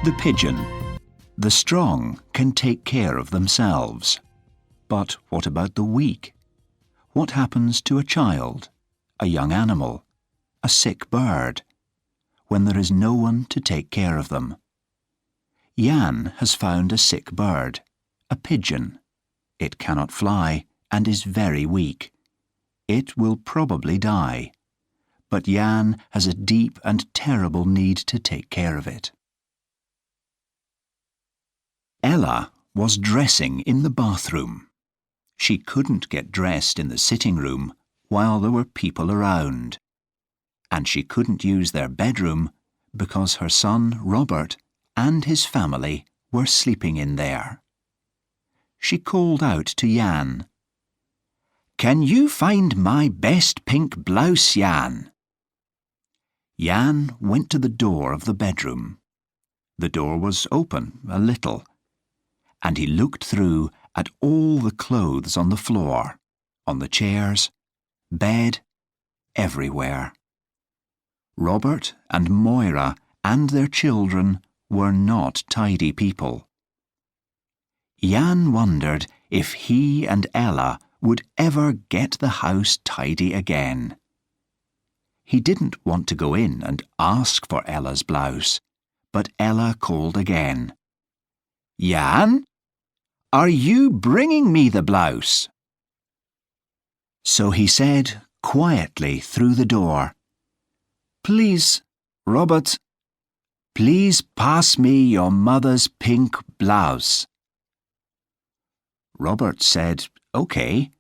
The pigeon. The strong can take care of themselves. But what about the weak? What happens to a child, a young animal, a sick bird, when there is no one to take care of them? Jan has found a sick bird, a pigeon. It cannot fly and is very weak. It will probably die. But Jan has a deep and terrible need to take care of it. Ella was dressing in the bathroom. She couldn't get dressed in the sitting room while there were people around. And she couldn't use their bedroom because her son Robert and his family were sleeping in there. She called out to Jan. "Can you find my best pink blouse, Jan?" Jan went to the door of the bedroom. The door was open a little, and he looked through at all the clothes on the floor, on the chairs, bed, everywhere. Robert and Moira and their children were not tidy people. Jan wondered if he and Ella would ever get the house tidy again. He didn't want to go in and ask for Ella's blouse, but Ella called again. "Jan, are you bringing me the blouse?" So he said quietly through the door, "Please, Robert, please pass me your mother's pink blouse." Robert said, "OK,"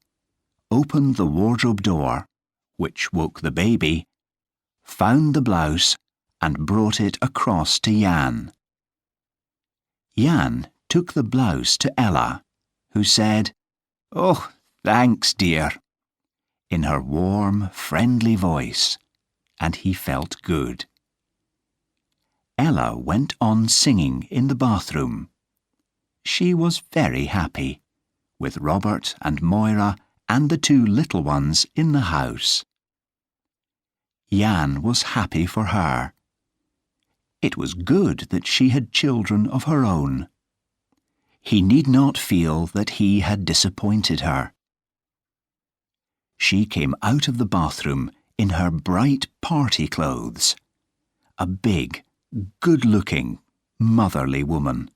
opened the wardrobe door, which woke the baby, found the blouse and brought it across to Jan. Jan took the blouse to Ella, who said, "Oh, thanks, dear," in her warm, friendly voice, and he felt good. Ella went on singing in the bathroom. She was very happy, with Robert and Moira and the two little ones in the house. Jan was happy for her. It was good that she had children of her own. He need not feel that he had disappointed her. She came out of the bathroom in her bright party clothes, a big, good-looking, motherly woman.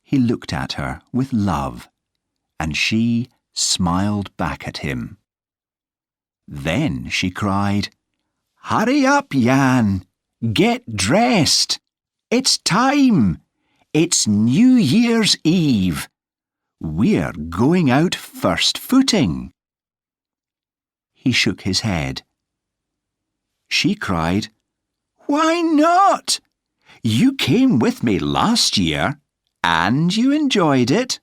He looked at her with love, and she smiled back at him. Then she cried, "Hurry up, Jan! Get dressed! It's time! It's New Year's Eve! We're going out first footing!" He shook his head. She cried, "Why not? You came with me last year, and you enjoyed it.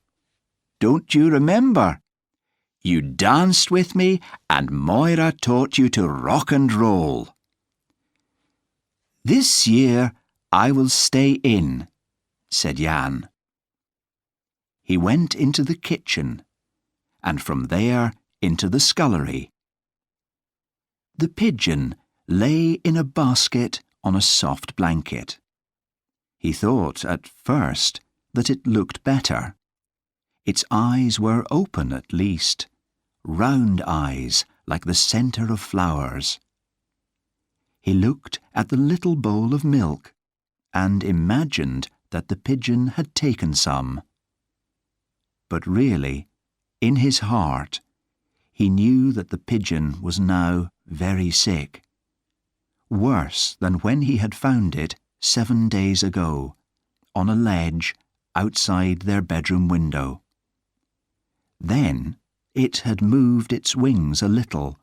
Don't you remember? You danced with me, and Moira taught you to rock and roll." "This year I will stay in," said Jan. He went into the kitchen, and from there into the scullery. The pigeon lay in a basket on a soft blanket. He thought at first that it looked better. Its eyes were open at least, round eyes like the centre of flowers. He looked at the little bowl of milk and imagined that the pigeon had taken some. But really, in his heart, he knew that the pigeon was now very sick, worse than when he had found it 7 days ago, on a ledge outside their bedroom window. Then it had moved its wings a little,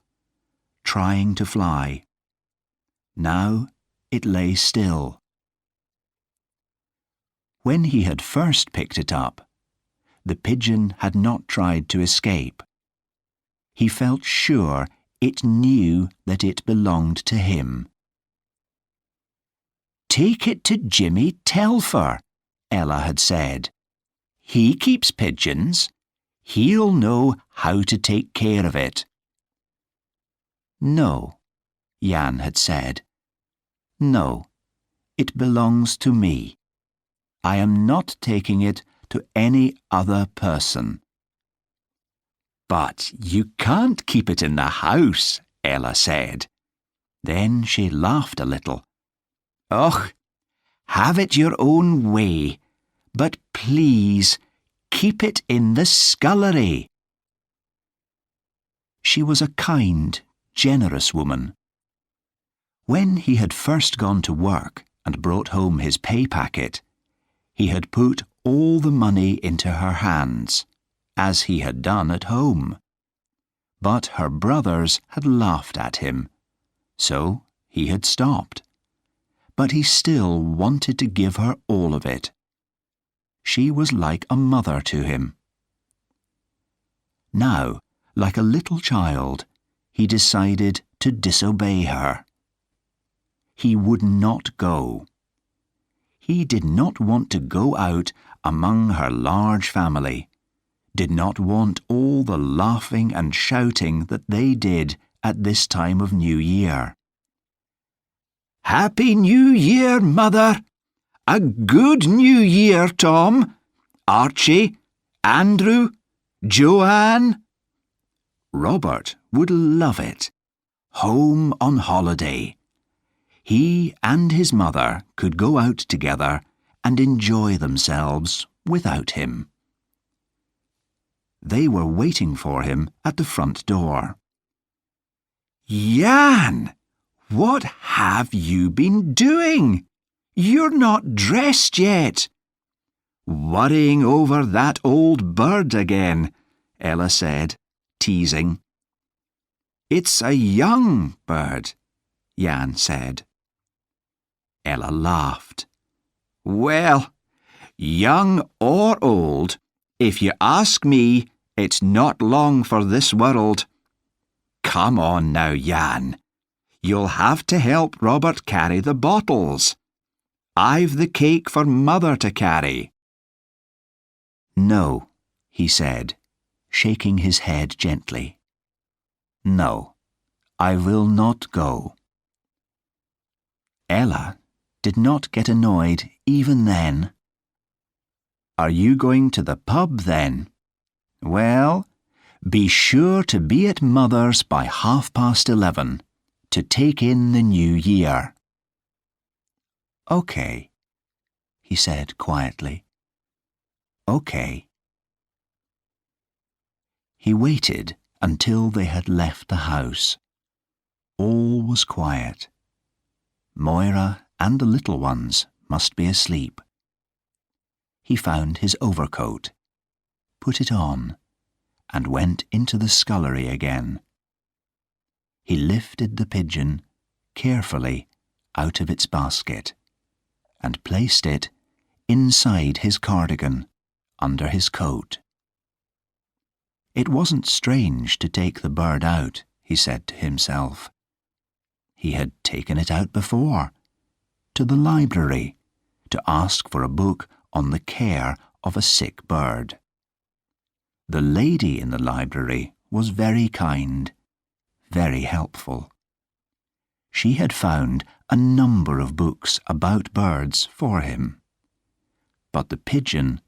trying to fly. Now it lay still. When he had first picked it up, the pigeon had not tried to escape. He felt sure it knew that it belonged to him. "Take it to Jimmy Telfer," Ella had said. "He keeps pigeons. He'll know how to take care of it." "No," Jan had said. "No, it belongs to me." I am not taking it to any other person." "But you can't keep it in the house," Ella said. Then she laughed a little. "Och, have it your own way, but please keep it in the scullery." She was a kind, generous woman. When he had first gone to work and brought home his pay packet, he had put all the money into her hands, as he had done at home. But her brothers had laughed at him, so he had stopped. But he still wanted to give her all of it. She was like a mother to him. Now, like a little child, he decided to disobey her. He would not go. He did not want to go out among her large family, did not want all the laughing and shouting that they did at this time of New Year. "Happy New Year, Mother! A good New Year, Tom, Archie, Andrew, Joanne." Robert would love it. Home on holiday. He and his mother could go out together and enjoy themselves without him. They were waiting for him at the front door. "Jan, what have you been doing? You're not dressed yet." "Worrying over that old bird again," Ella said, teasing. "It's a young bird," Jan said. Ella laughed. "Well, young or old, if you ask me, it's not long for this world. Come on now, Jan. You'll have to help Robert carry the bottles. I've the cake for Mother to carry." "No," he said, shaking his head gently. "No, I will not go." Ella did not get annoyed even then. "Are you going to the pub then? Well, be sure to be at Mother's by 11:30 to take in the new year." "Okay," he said quietly. "Okay." He waited until they had left the house. All was quiet. Moira and the little ones must be asleep. He found his overcoat, put it on, and went into the scullery again. He lifted the pigeon carefully out of its basket and placed it inside his cardigan under his coat. It wasn't strange to take the bird out, he said to himself. He had taken it out before, to the library, to ask for a book on the care of a sick bird. The lady in the library was very kind, very helpful. She had found a number of books about birds for him. But the pigeon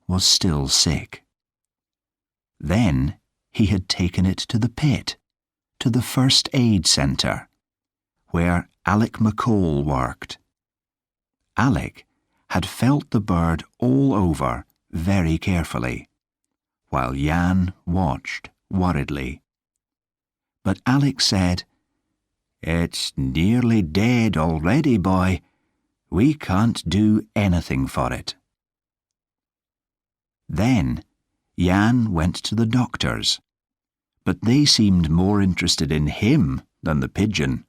was still sick. Then he had taken it to the pit, to the first aid centre, where Alec McCall worked. Alec had felt the bird all over very carefully, while Jan watched worriedly. But Alec said, "It's nearly dead already, boy. We can't do anything for it." Then Jan went to the doctors, but they seemed more interested in him than the pigeon,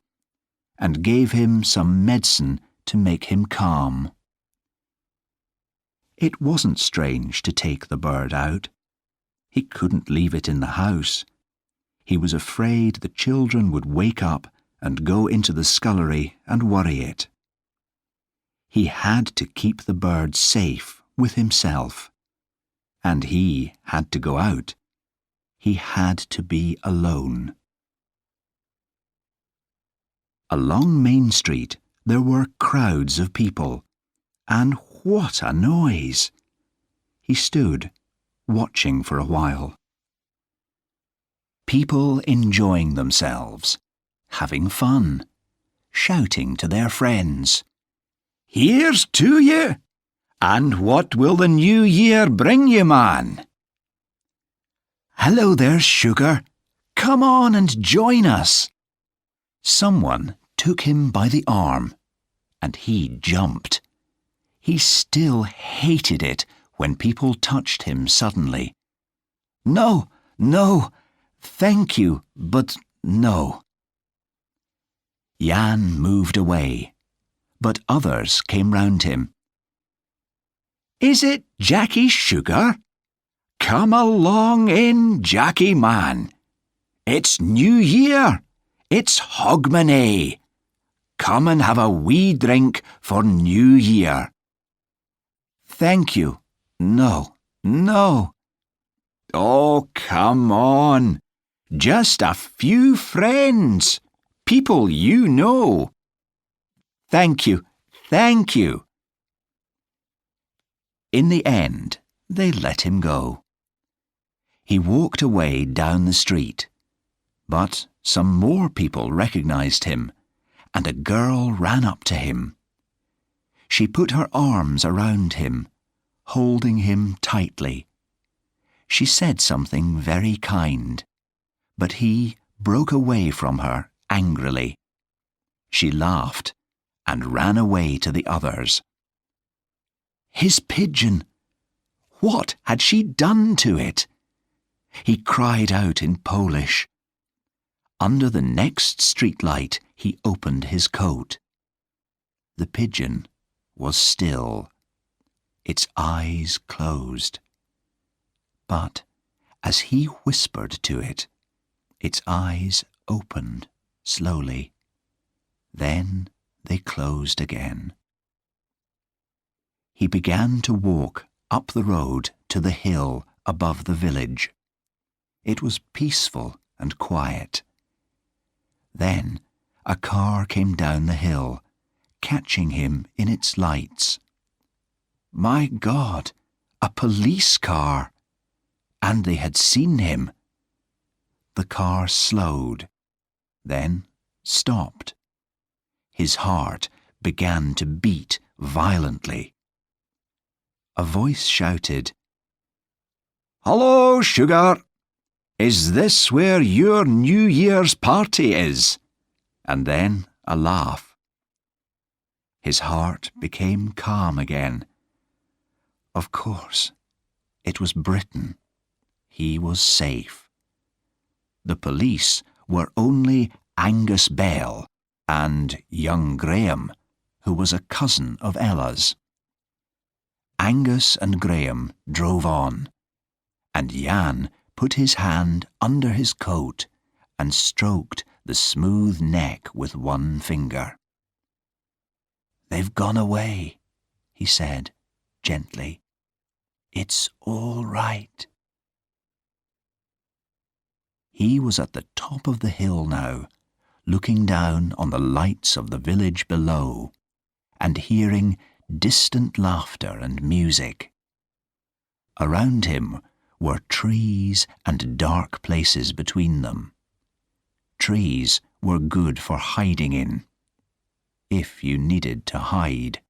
and gave him some medicine to make him calm. It wasn't strange to take the bird out. He couldn't leave it in the house. He was afraid the children would wake up and go into the scullery and worry it. He had to keep the bird safe with himself, and he had to go out. He had to be alone. Along Main Street there were crowds of people, and What a noise! He stood, watching for a while. People enjoying themselves, having fun, shouting to their friends. "Here's to you! And what will the new year bring you, man?" "Hello there, Sugar. Come on and join us." Someone took him by the arm, and he jumped. He still hated it when people touched him suddenly. "No, no, thank you, but no." Jan moved away, but others came round him. "Is it Jackie Sugar? Come along in, Jackie man. It's New Year. It's Hogmanay. Come and have a wee drink for New Year." "Thank you. No, no." "Oh, come on. Just a few friends. People you know." "Thank you, thank you." In the end, they let him go. He walked away down the street, but some more people recognized him, and a girl ran up to him. She put her arms around him, holding him tightly. She said something very kind, but he broke away from her angrily. She laughed and ran away to the others. His pigeon! What had she done to it? He cried out in Polish. Under the next streetlight he opened his coat. The pigeon was still, its eyes closed. But as he whispered to it, its eyes opened slowly. Then they closed again. He began to walk up the road to the hill above the village. It was peaceful and quiet. Then a car came down the hill, catching him in its lights. My God, a police car! And they had seen him. The car slowed, then stopped. His heart began to beat violently. A voice shouted, "Hello, Sugar! Is this where your New Year's party is?" And then a laugh. His heart became calm again. Of course, it was Britain. He was safe. The police were only Angus Bell and young Graham, who was a cousin of Ella's. Angus and Graham drove on, and Jan put his hand under his coat and stroked the smooth neck with one finger. "They've gone away," he said gently. "It's all right." He was at the top of the hill now, looking down on the lights of the village below, and hearing distant laughter and music. Around him were trees and dark places between them. Trees were good for hiding in, if you needed to hide.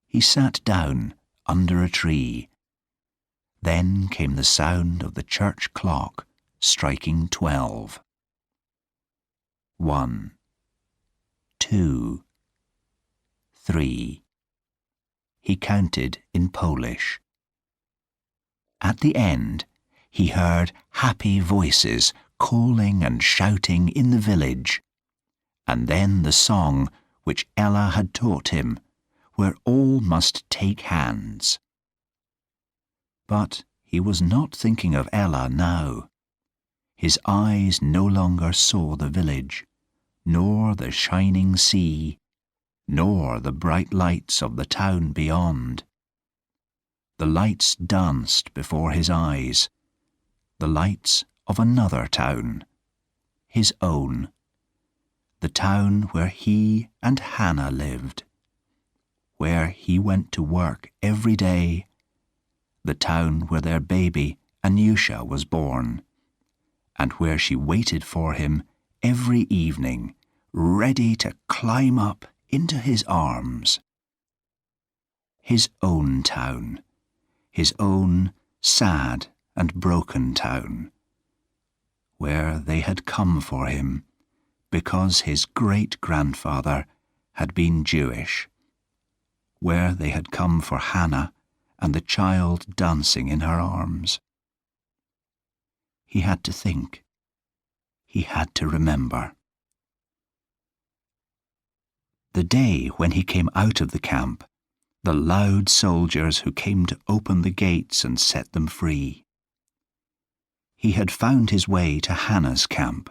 He sat down under a tree. Then came the sound of the church clock striking 12. 1, 2, 3. He counted in Polish. At the end, he heard happy voices calling and shouting in the village, and then the song which Ella had taught him, where all must take hands. But he was not thinking of Ella now. His eyes no longer saw the village, nor the shining sea, nor the bright lights of the town beyond. The lights danced before his eyes, the lights of another town, his own, the town where he and Hannah lived. where he went to work every day, the town where their baby Anyusha was born, and where she waited for him every evening, ready to climb up into his arms. His own town, his own sad and broken town, where they had come for him because his great-grandfather had been Jewish, where they had come for Hannah and the child dancing in her arms. He had to think. He had to remember. The day when he came out of the camp, the loud soldiers who came to open the gates and set them free. He had found his way to Hannah's camp.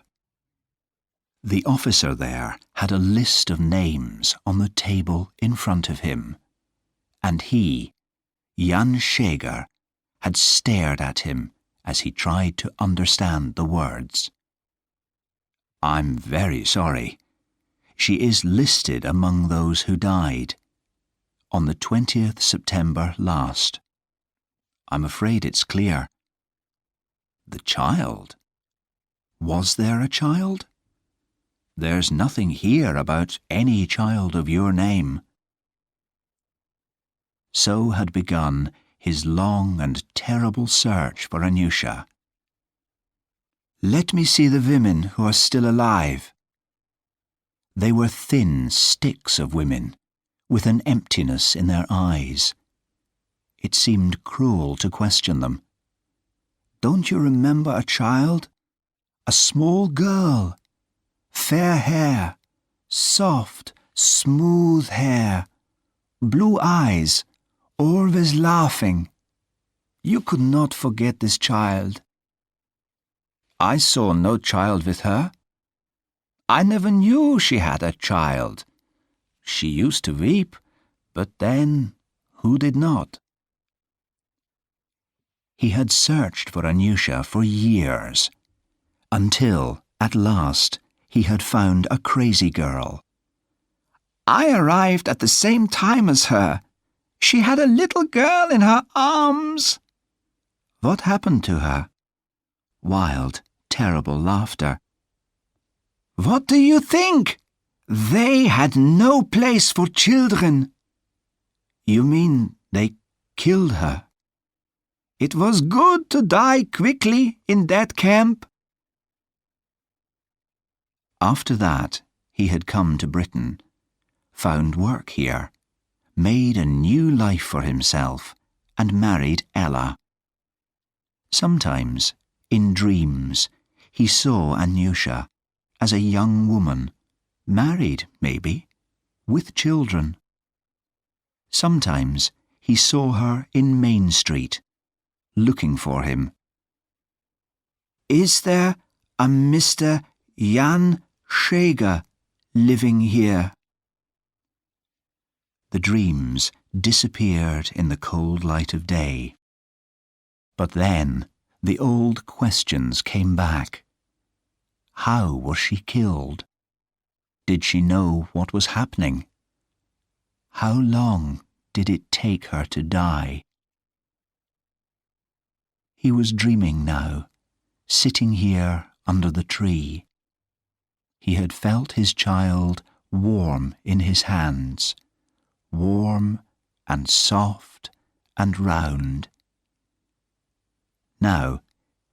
The officer there had a list of names on the table in front of him, and he, Jan Schäger, had stared at him as he tried to understand the words. "I'm very sorry. She is listed among those who died on the 20th September last. I'm afraid it's clear." The child? Was there a child? There's nothing here about any child of your name. So had begun his long and terrible search for Anyusha. "Let me see the women who are still alive." They were thin sticks of women, with an emptiness in their eyes. It seemed cruel to question them. "Don't you remember a child? A small girl, fair hair, soft, smooth hair, blue eyes, always laughing. You could not forget this child." "I saw no child with her. I never knew she had a child. She used to weep, but then who did not?" He had searched for Anyusha for years, until, at last, he had found a crazy girl. "I arrived at the same time as her. She had a little girl in her arms." "What happened to her?" Wild, terrible laughter. "What do you think? They had no place for children." "You mean they killed her?" "It was good to die quickly in that camp." After that, he had come to Britain, found work here, made a new life for himself, and married Ella. Sometimes, in dreams, he saw Anyusha as a young woman, married, maybe, with children. Sometimes he saw her in Main Street, looking for him. "Is there a Mr. Jan Schäger living here?" The dreams disappeared in the cold light of day. But then the old questions came back. How was she killed? Did she know what was happening? How long did it take her to die? He was dreaming now, sitting here under the tree. He had felt his child warm in his hands, warm and soft and round. Now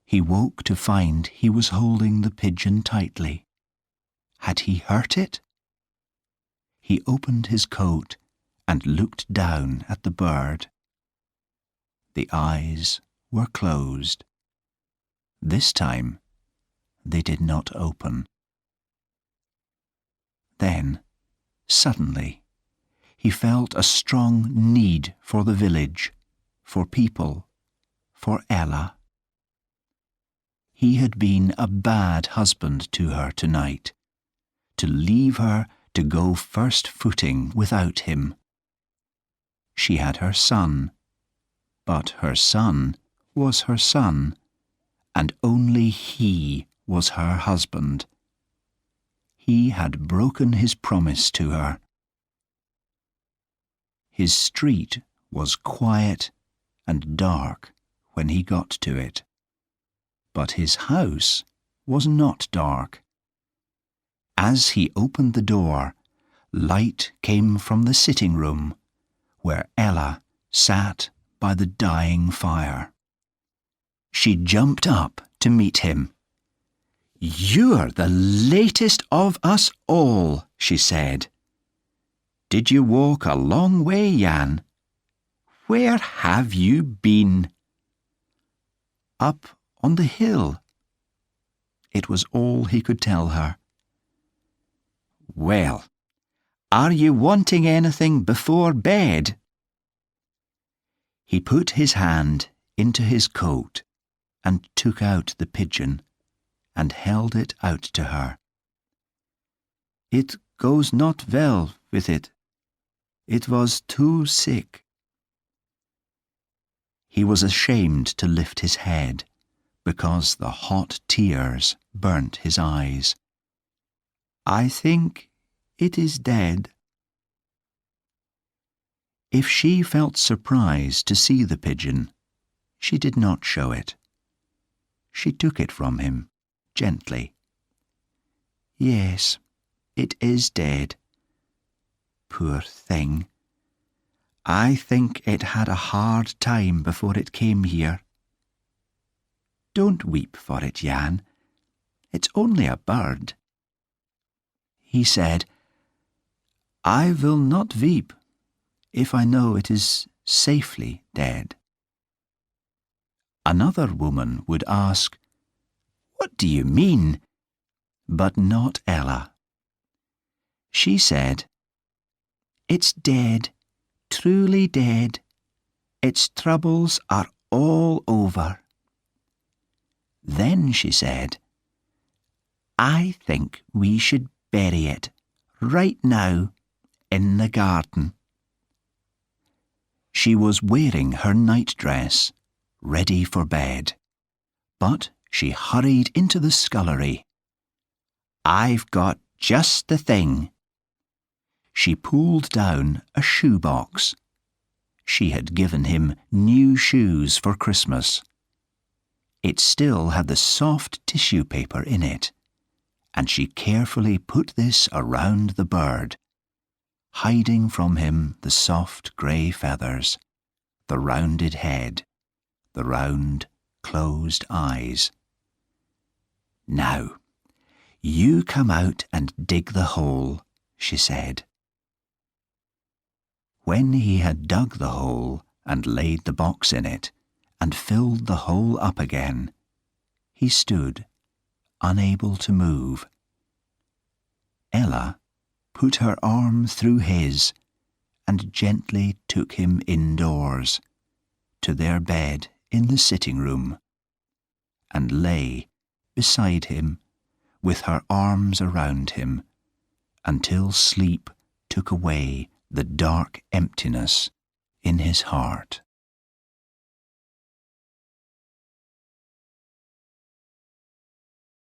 he woke to find he was holding the pigeon tightly. Had he hurt it? He opened his coat and looked down at the bird. The eyes were closed. This time they did not open. Then, suddenly, he felt a strong need for the village, for people, for Ella. He had been a bad husband to her tonight, to leave her to go first footing without him. She had her son, but her son was her son, and only he was her husband. He had broken his promise to her. His street was quiet and dark when he got to it, but his house was not dark. As he opened the door, light came from the sitting room, where Ella sat by the dying fire. She jumped up to meet him. "You're the latest of us all," she said. "Did you walk a long way, Jan? Where have you been?" "Up on the hill." It was all he could tell her. "Well, are you wanting anything before bed?" He put his hand into his coat and took out the pigeon and held it out to her. "It goes not well with it. It was too sick." He was ashamed to lift his head because the hot tears burnt his eyes. "I think it is dead." If she felt surprised to see the pigeon, she did not show it. She took it from him gently. "Yes, it is dead. Poor thing. I think it had a hard time before it came here. Don't weep for it, Jan. It's only a bird." He said, "I will not weep if I know it is safely dead." Another woman would ask, "What do you mean?" But not Ella. She said, "It's dead, truly dead. Its troubles are all over." Then she said, "I think we should bury it right now in the garden." She was wearing her nightdress, ready for bed, but she hurried into the scullery. "I've got just the thing." She pulled down a shoebox. She had given him new shoes for Christmas. It still had the soft tissue paper in it, and she carefully put this around the bird, hiding from him the soft grey feathers, the rounded head, the round, closed eyes. "Now, you come out and dig the hole," she said. When he had dug the hole and laid the box in it and filled the hole up again, he stood, unable to move. Ella put her arm through his and gently took him indoors, to their bed in the sitting room, and lay beside him with her arms around him until sleep took away the dark emptiness in his heart.